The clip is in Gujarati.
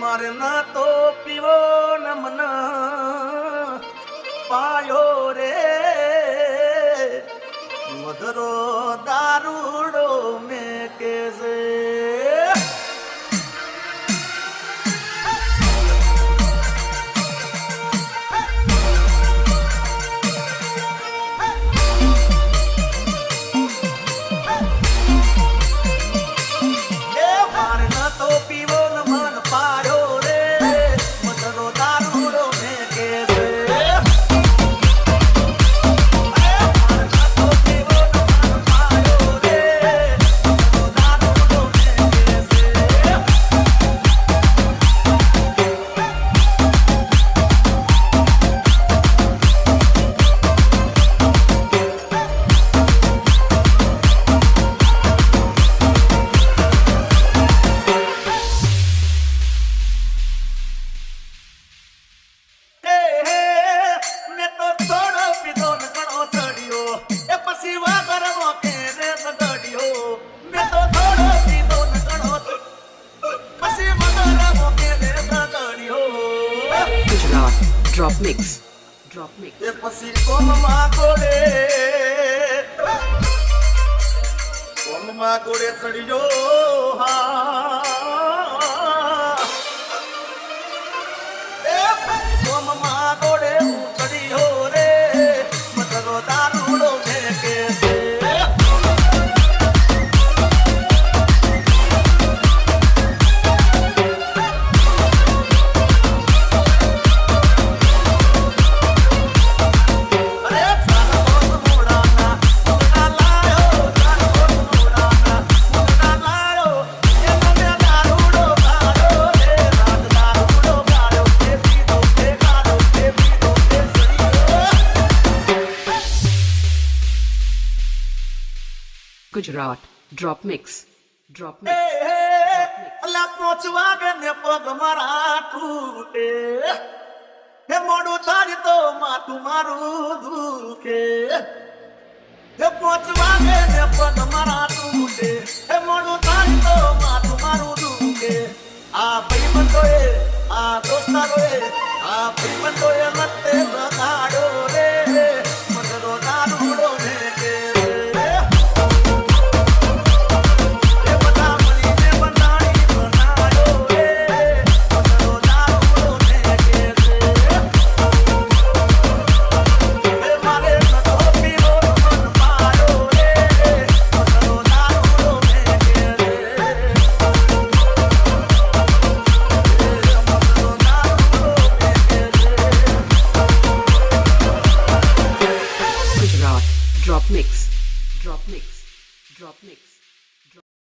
મારે ના તો પીવો ન મન પાયો રે મધરો દારૂડો મેં કે છે Drop mix. એ પછી કોમમાં ગોળે ચડ્યો હા એ પછી કોમમાં ગોળે ચડ્યો રે મતરો દારૂડો મેં કે Gujarat. Drop mix. અલા પહોંચવા ગે ને પગ મારા તૂટે હે મોડું થાય તો માથું મારું દુખે હે પહોંચવા ગે ને પગ મારા તૂટે હે મોડું થાય તો માથું મારું દુખે આ ભાઈબંધોએ આ દોસ્તારોએ આ ભાઈબંધોએ લતે લગાડો રે મધરો દારૂડો ને કે Drop mix.